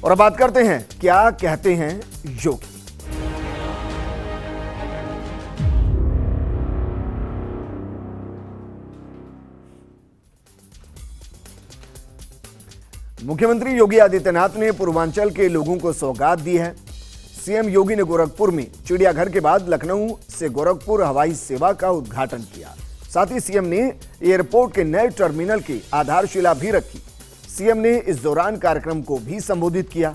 और अब बात करते हैं क्या कहते हैं योगी। मुख्यमंत्री योगी आदित्यनाथ ने पूर्वांचल के लोगों को सौगात दी है। सीएम योगी ने गोरखपुर में चिड़ियाघर के बाद लखनऊ से गोरखपुर हवाई सेवा का उद्घाटन किया। साथ ही सीएम ने एयरपोर्ट के नए टर्मिनल की आधारशिला भी रखी। सीएम ने इस दौरान कार्यक्रम को भी संबोधित किया।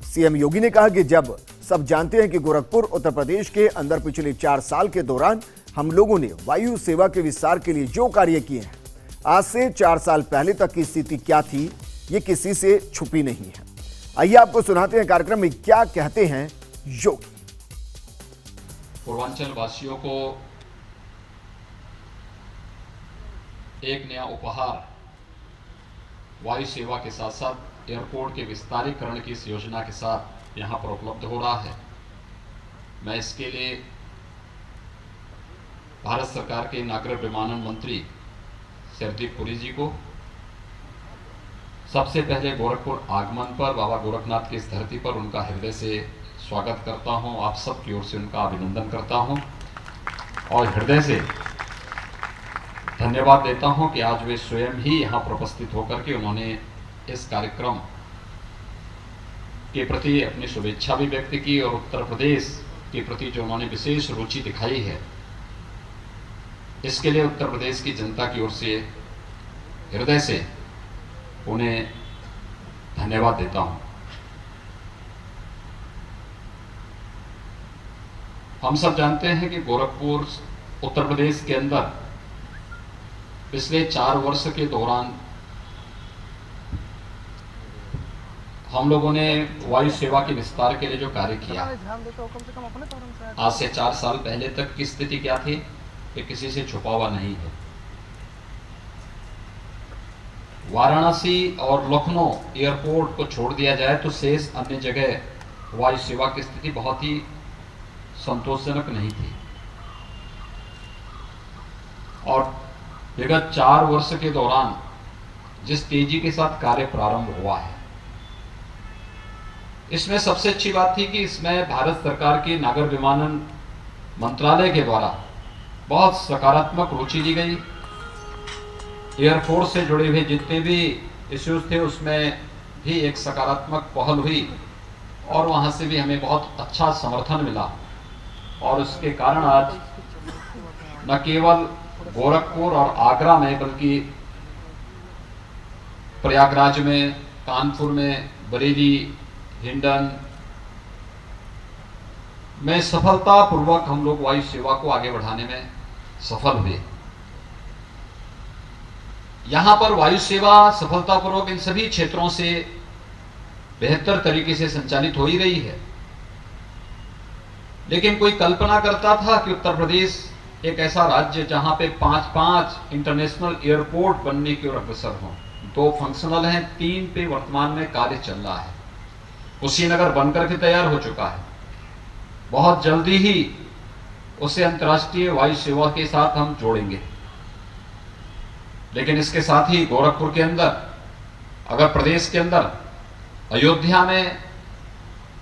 सीएम योगी ने कहा कि जब सब जानते हैं कि गोरखपुर उत्तर प्रदेश के अंदर पिछले 4 साल के दौरान हम लोगों ने वायु सेवा के विस्तार के लिए जो कार्य किए हैं, आज से 4 साल पहले तक की स्थिति क्या थी ये किसी से छुपी नहीं है। आइए आपको सुनाते हैं कार्यक्रम में क्या कहते हैं योगी। पूर्वांचल वासियों को एक नया उपहार वायु सेवा के साथ साथ एयरपोर्ट के विस्तारीकरण की इस योजना के साथ यहां पर उपलब्ध हो रहा है। मैं इसके लिए भारत सरकार के नागरिक विमानन मंत्री हरदीप पुरी जी को सबसे पहले गोरखपुर आगमन पर बाबा गोरखनाथ की इस धरती पर उनका हृदय से स्वागत करता हूं। आप सब की ओर से उनका अभिनंदन करता हूं और हृदय से धन्यवाद देता हूं कि आज वे स्वयं ही यहां पर उपस्थित होकर के उन्होंने इस कार्यक्रम के प्रति अपनी शुभेच्छा भी व्यक्त की और उत्तर प्रदेश के प्रति जो उन्होंने विशेष रुचि दिखाई है, इसके लिए उत्तर प्रदेश की जनता की ओर से हृदय से उन्हें धन्यवाद देता हूं। हम सब जानते हैं कि गोरखपुर उत्तर प्रदेश के अंदर पिछले 4 वर्ष के दौरान हम लोगों ने वायु सेवा के विस्तार के लिए जो कार्य किया, आज से 4 साल पहले तक की स्थिति क्या थी ये किसी से छुपा हुआ नहीं है। वाराणसी और लखनऊ एयरपोर्ट को छोड़ दिया जाए तो शेष अन्य जगह वायु सेवा की स्थिति बहुत ही संतोषजनक नहीं थी और विगत 4 वर्ष के दौरान जिस तेजी के साथ कार्य प्रारंभ हुआ है, इसमें सबसे अच्छी बात थी कि इसमें भारत सरकार के नागर विमानन मंत्रालय के द्वारा बहुत सकारात्मक रुचि ली गई। एयरफोर्स से जुड़े हुए जितने भी इश्यूज थे उसमें भी एक सकारात्मक पहल हुई और वहां से भी हमें बहुत अच्छा समर्थन मिला और उसके कारण आज न केवल गोरखपुर और आगरा में बल्कि प्रयागराज में, कानपुर में, बरेली, हिंडन में सफलतापूर्वक हम लोग वायु सेवा को आगे बढ़ाने में सफल हुए। यहां पर वायु सेवा सफलतापूर्वक इन सभी क्षेत्रों से बेहतर तरीके से संचालित हो ही रही है, लेकिन कोई कल्पना करता था कि उत्तर प्रदेश एक ऐसा राज्य जहां पे 5 इंटरनेशनल एयरपोर्ट बनने की ओर अग्रसर हों। 2 फंक्शनल हैं, 3 पे वर्तमान में कार्य चल रहा है। कुशीनगर बनकर के तैयार हो चुका है, बहुत जल्दी ही उसे अंतर्राष्ट्रीय वायु सेवा के साथ हम जोड़ेंगे। लेकिन इसके साथ ही गोरखपुर के अंदर, अगर प्रदेश के अंदर अयोध्या में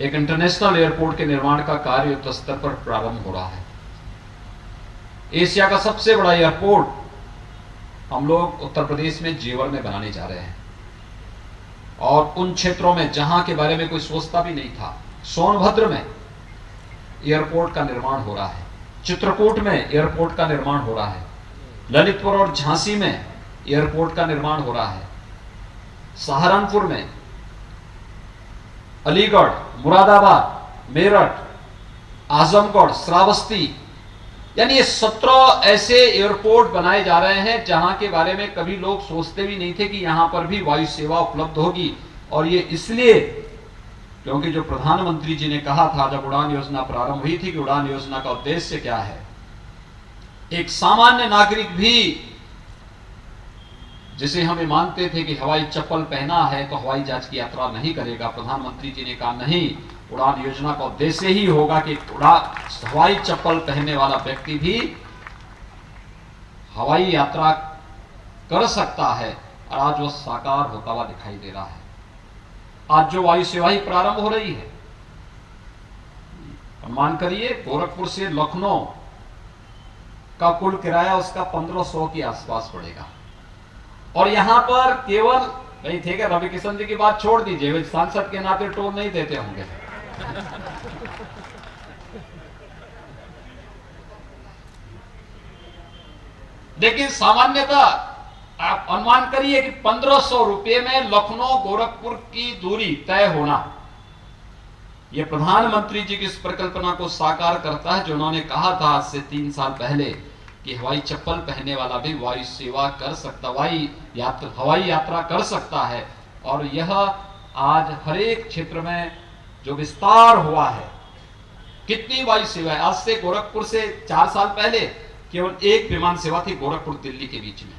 एक इंटरनेशनल एयरपोर्ट के निर्माण का कार्य युद्ध स्तर पर प्रारंभ हो रहा है। एशिया का सबसे बड़ा एयरपोर्ट हम लोग उत्तर प्रदेश में जेवर में बनाने जा रहे हैं और उन क्षेत्रों में जहां के बारे में कोई सोचता भी नहीं था, सोनभद्र में एयरपोर्ट का निर्माण हो रहा है, चित्रकूट में एयरपोर्ट का निर्माण हो रहा है, ललितपुर और झांसी में एयरपोर्ट का निर्माण हो रहा है, सहारनपुर में, अलीगढ़, मुरादाबाद, मेरठ, आजमगढ़, श्रावस्ती, यानी ये 17 ऐसे एयरपोर्ट बनाए जा रहे हैं जहां के बारे में कभी लोग सोचते भी नहीं थे कि यहां पर भी वायु सेवा उपलब्ध होगी। और ये इसलिए क्योंकि जो प्रधानमंत्री जी ने कहा था जब उड़ान योजना प्रारंभ हुई थी कि उड़ान योजना का उद्देश्य क्या है, एक सामान्य नागरिक भी जिसे हम मानते थे कि हवाई चप्पल पहना है तो हवाई जहाज की यात्रा नहीं करेगा, प्रधानमंत्री जी ने कहा नहीं, उड़ान योजना का उद्देश्य ही होगा कि हवाई चप्पल पहनने वाला व्यक्ति भी हवाई यात्रा कर सकता है। और आज वो साकार होता हुआ दिखाई दे रहा है। आज जो वायु सेवा ही प्रारंभ हो रही है, अनुमान करिए गोरखपुर से लखनऊ का कुल किराया उसका 1500 के आसपास पड़ेगा। और यहां पर केवल नहीं, ठीक है, रवि किशन जी की बात छोड़ दीजिए, वे सांसद के नाते टोल नहीं देते होंगे। लेकिन सामान्यतः आप अनुमान करिए कि 1500 रुपए में लखनऊ गोरखपुर की दूरी तय होना, यह प्रधानमंत्री जी की इस परिकल्पना को साकार करता है जो उन्होंने कहा था आज से 3 साल पहले कि हवाई चप्पल पहनने वाला भी वायु सेवा कर सकता, हवाई यात्रा कर सकता है। और यह आज हर एक क्षेत्र में जो विस्तार हुआ है, कितनी वायु सेवा है। आज से गोरखपुर से 4 साल पहले केवल एक विमान सेवा थी गोरखपुर दिल्ली के बीच में,